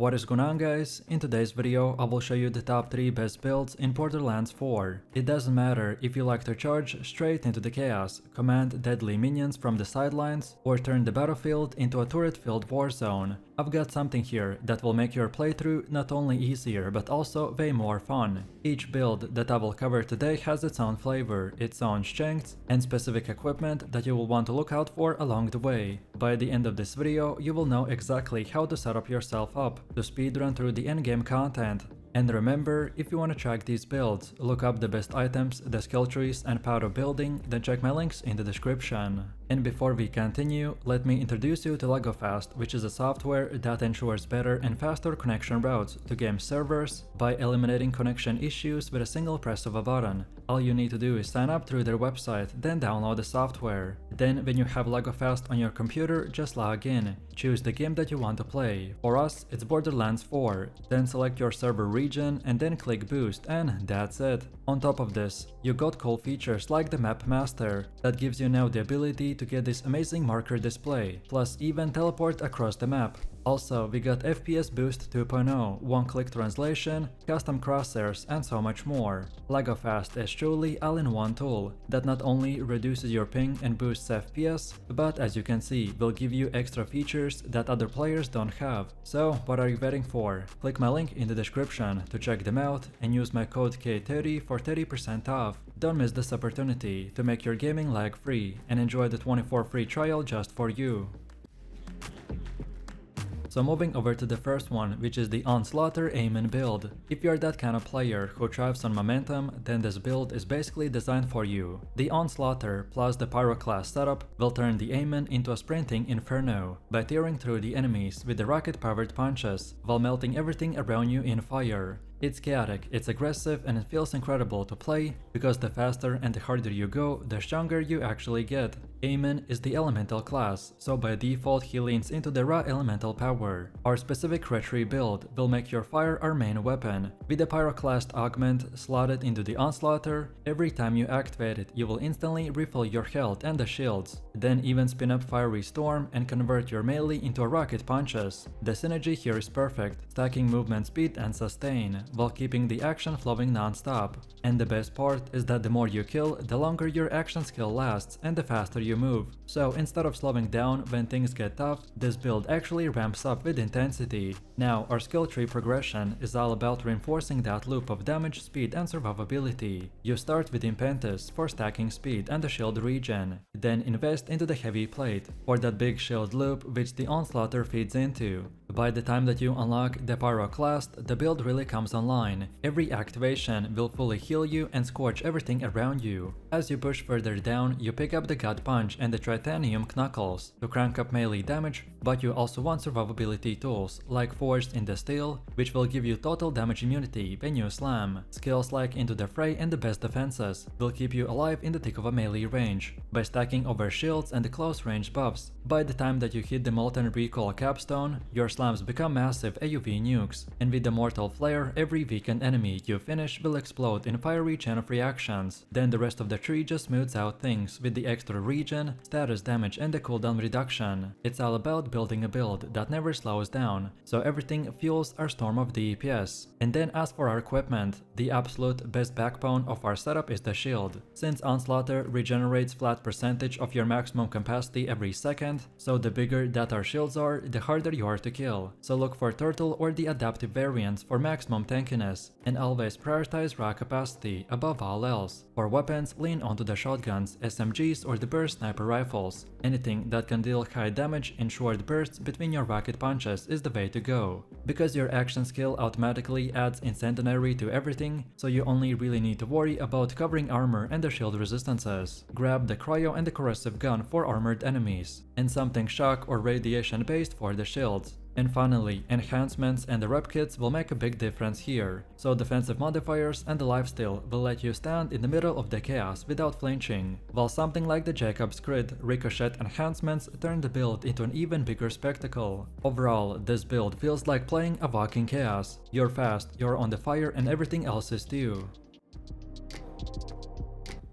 What is going on, guys? In today's video I will show you the top 3 best builds in Borderlands 4. It doesn't matter if you like to charge straight into the chaos, command deadly minions from the sidelines, or turn the battlefield into a turret-filled war zone. I've got something here that will make your playthrough not only easier but also way more fun. Each build that I will cover today has its own flavor, its own strengths, and specific equipment that you will want to look out for along the way. By the end of this video, you will know exactly how to set up yourself up to speedrun through the endgame content. And remember, if you want to track these builds, look up the best items, the skill trees and power of building, then check my links in the description. And before we continue, let me introduce you to LegoFast, which is a software that ensures better and faster connection routes to game servers by eliminating connection issues with a single press of a button. All you need to do is sign up through their website, then download the software. Then when you have LegoFast on your computer, just log in, choose the game that you want to play. For us, it's Borderlands 4, then select your server region and then click boost, and that's it. On top of this, you got cool features like the Map Master that gives you now the ability to get this amazing marker display, plus even teleport across the map. Also, we got FPS Boost 2.0, one-click translation, custom crosshairs and so much more. LegoFast is truly all-in-one tool that not only reduces your ping and boosts FPS, but as you can see, will give you extra features that other players don't have. So what are you waiting for? Click my link in the description to check them out and use my code K30 for 30% off. Don't miss this opportunity to make your gaming lag free and enjoy the 24 free trial just for you. So moving over to the first one, which is the Onslaughter Amon build. If you're that kind of player who thrives on momentum, then this build is basically designed for you. The Onslaughter plus the Pyro class setup will turn the Amon into a sprinting inferno by tearing through the enemies with the rocket-powered punches while melting everything around you in fire. It's chaotic, it's aggressive, and it feels incredible to play because the faster and the harder you go, the stronger you actually get. Amon is the elemental class, so by default he leans into the raw elemental power. Our specific treachery build will make your fire our main weapon. With the pyroclast augment slotted into the Onslaughter, every time you activate it you will instantly refill your health and the shields. Then even spin up fiery storm and convert your melee into a rocket punches. The synergy here is perfect, stacking movement speed and sustain, while keeping the action flowing non-stop. And the best part is that the more you kill, the longer your action skill lasts and the faster you move. So instead of slowing down when things get tough, this build actually ramps up with intensity. Now our skill tree progression is all about reinforcing that loop of damage, speed and survivability. You start with Impetus for stacking speed and the shield regen, then invest into the heavy plate for that big shield loop which the Onslaughter feeds into. By the time that you unlock the Pyroclast, the build really comes online. Every activation will fully heal you and scorch everything around you. As you push further down, you pick up the God Punch and the Tritanium Knuckles to crank up melee damage, but you also want survivability tools like Forged in the Steel, which will give you total damage immunity when you slam. Skills like Into the Fray and the Best Defenses will keep you alive in the thick of a melee range by stacking over shields and the close range buffs. By the time that you hit the Molten Recall capstone, your slams become massive AoV nukes, and with the Mortal Flare, every weakened enemy you finish will explode in a fiery chain of reactions. Then the rest of the tree just smooths out things with the extra regen, status damage and the cooldown reduction. It's all about building a build that never slows down, so everything fuels our storm of DPS. And then as for our equipment, the absolute best backbone of our setup is the shield. Since Onslaughter regenerates flat percentage of your maximum capacity every second, so the bigger that our shields are, the harder you are to kill. So look for Turtle or the adaptive variants for maximum tankiness, and always prioritize raw capacity above all else. For weapons, lean onto the shotguns, SMGs or the burst sniper rifles. Anything that can deal high damage in short bursts between your rocket punches is the way to go, because your action skill automatically adds incendiary to everything, so you only really need to worry about covering armor and the shield resistances. Grab the cryo and the corrosive gun for armored enemies, and something shock or radiation based for the shields. And finally, enhancements and the rep kits will make a big difference here, so defensive modifiers and the lifesteal will let you stand in the middle of the chaos without flinching, while something like the Jacob's Crit ricochet enhancements turn the build into an even bigger spectacle. Overall, this build feels like playing a walking chaos. You're fast, you're on the fire and everything else is too.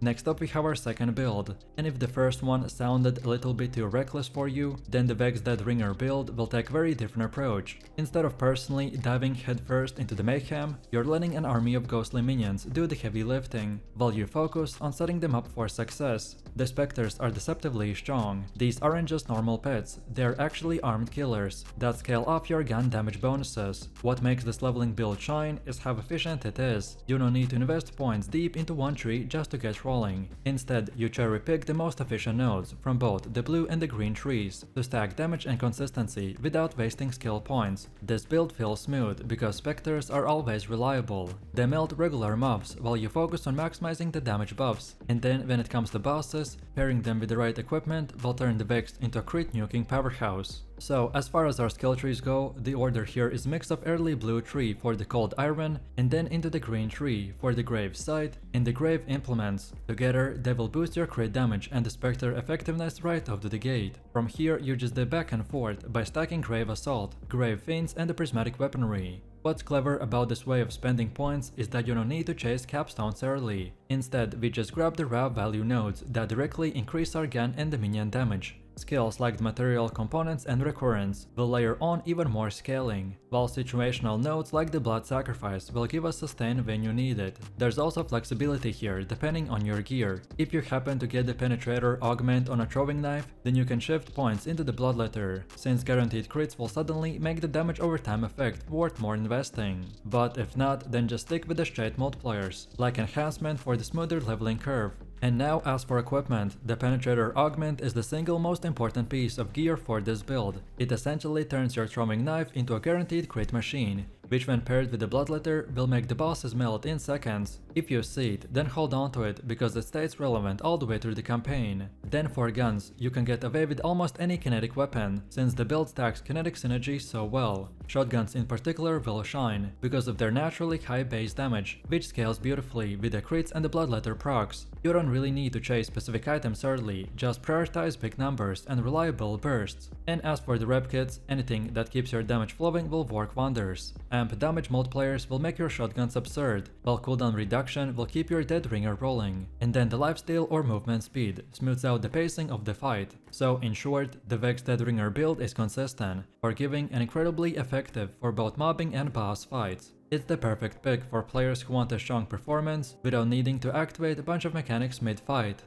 Next up we have our second build, and if the first one sounded a little bit too reckless for you, then the Vex Deadringer build will take a very different approach. Instead of personally diving headfirst into the mayhem, you're letting an army of ghostly minions do the heavy lifting, while you focus on setting them up for success. The Spectres are deceptively strong. These aren't just normal pets, they're actually armed killers that scale up your gun damage bonuses. What makes this leveling build shine is how efficient it is. You don't need to invest points deep into one tree just to get rolling. Instead, you cherry pick the most efficient nodes from both the blue and the green trees to stack damage and consistency without wasting skill points. This build feels smooth because Spectres are always reliable. They melt regular mobs while you focus on maximizing the damage buffs, and then when it comes to bosses, pairing them with the right equipment will turn the Vex into a crit nuking powerhouse. So as far as our skill trees go, the order here is mix of early blue tree for the cold iron and then into the green tree for the grave sight and the grave implements. Together they will boost your crit damage and the spectre effectiveness right off to the gate. From here you just do back and forth by stacking grave assault, grave fiends and the prismatic weaponry. What's clever about this way of spending points is that you don't need to chase capstones early. Instead, we just grab the raw value nodes that directly increase our gun and the minion damage. Skills like the material components and recurrence will layer on even more scaling, while situational nodes like the blood sacrifice will give us sustain when you need it. There's also flexibility here depending on your gear. If you happen to get the penetrator augment on a throwing knife, then you can shift points into the bloodletter, since guaranteed crits will suddenly make the damage over time effect worth more investing. But if not, then just stick with the straight multipliers, like enhancement for the smoother leveling curve. And now as for equipment, the Penetrator Augment is the single most important piece of gear for this build. It essentially turns your throwing knife into a guaranteed crit machine, which when paired with the Bloodletter will make the bosses melt in seconds. If you see it, then hold on to it because it stays relevant all the way through the campaign. Then for guns, you can get away with almost any kinetic weapon, since the build stacks kinetic synergy so well. Shotguns in particular will shine, because of their naturally high base damage, which scales beautifully with the crits and the Bloodletter procs. You don't really need to chase specific items early, just prioritize big numbers and reliable bursts. And as for the rep kits, anything that keeps your damage flowing will work wonders. Amp damage multipliers will make your shotguns absurd, while cooldown reduction will keep your dead ringer rolling. And then the lifesteal or movement speed smooths out the pacing of the fight. So in short, the Vex Deadringer build is consistent, forgiving and incredibly effective for both mobbing and boss fights. It's the perfect pick for players who want a strong performance without needing to activate a bunch of mechanics mid-fight.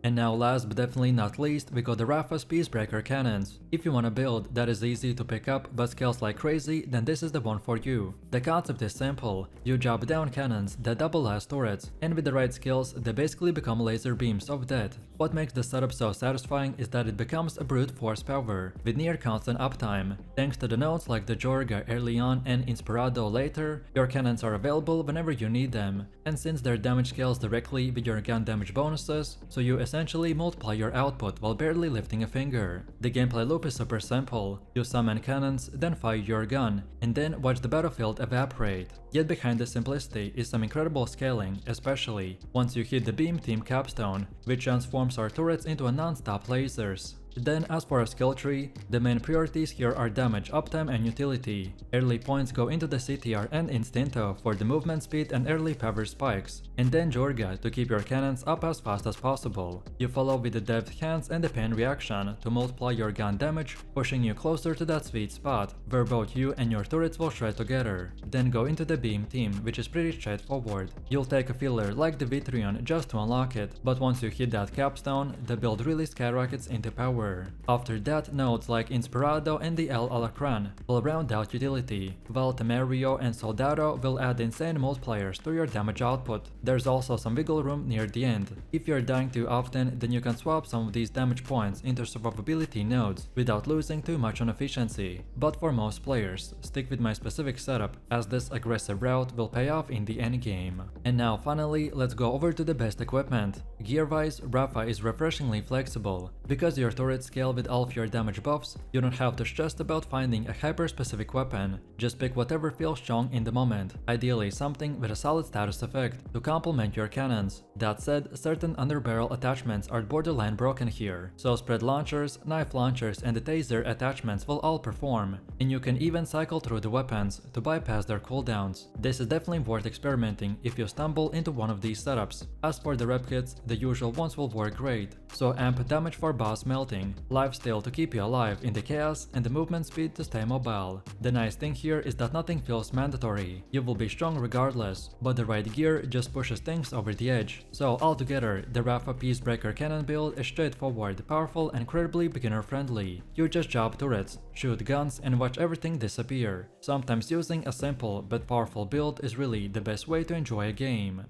And now last but definitely not least, we got the Rafa's Peacebreaker cannons. If you want a build that is easy to pick up but scales like crazy, then this is the one for you. The concept is simple. You drop down cannons that double as turrets, and with the right skills they basically become laser beams of death. What makes the setup so satisfying is that it becomes a brute force power, with near constant uptime. Thanks to the nodes like the Jorga early on and Inspirado later, your cannons are available whenever you need them. And since their damage scales directly with your gun damage bonuses, so you essentially multiply your output while barely lifting a finger. The gameplay loop is super simple. You summon cannons, then fire your gun, and then watch the battlefield evaporate. Yet behind the simplicity is some incredible scaling, especially once you hit the beam team capstone, which transforms our turrets into a non-stop lasers. Then as for our skill tree, the main priorities here are damage, uptime and utility. Early points go into the CTR and Instinto for the movement speed and early power spikes, and then Jorga to keep your cannons up as fast as possible. You follow with the deft hands and the pain reaction to multiply your gun damage, pushing you closer to that sweet spot, where both you and your turrets will shred together. Then go into the beam team, which is pretty straightforward. You'll take a filler like the Vitrion just to unlock it, but once you hit that capstone, the build really skyrockets into power. After that, nodes like Inspirado and the El Alacran will round out utility, while Temerio and Soldado will add insane multipliers to your damage output. There's also some wiggle room near the end. If you're dying too often, then you can swap some of these damage points into survivability nodes without losing too much on efficiency. But for most players, stick with my specific setup, as this aggressive route will pay off in the endgame. And now finally, let's go over to the best equipment. Gear-wise, Rafa is refreshingly flexible, because your turret turret scale with all of your damage buffs, you don't have to stress about finding a hyper-specific weapon. Just pick whatever feels strong in the moment, ideally something with a solid status effect to complement your cannons. That said, certain underbarrel attachments are borderline broken here, so spread launchers, knife launchers, and the taser attachments will all perform, and you can even cycle through the weapons to bypass their cooldowns. This is definitely worth experimenting if you stumble into one of these setups. As for the rep kits, the usual ones will work great, so amp damage for boss melting, lifesteal to keep you alive in the chaos, and the movement speed to stay mobile. The nice thing here is that nothing feels mandatory, you will be strong regardless, but the right gear just pushes things over the edge. So altogether, the Rafa Peacebreaker cannon build is straightforward, powerful, and incredibly beginner friendly. You just drop turrets, shoot guns, and watch everything disappear. Sometimes using a simple but powerful build is really the best way to enjoy a game.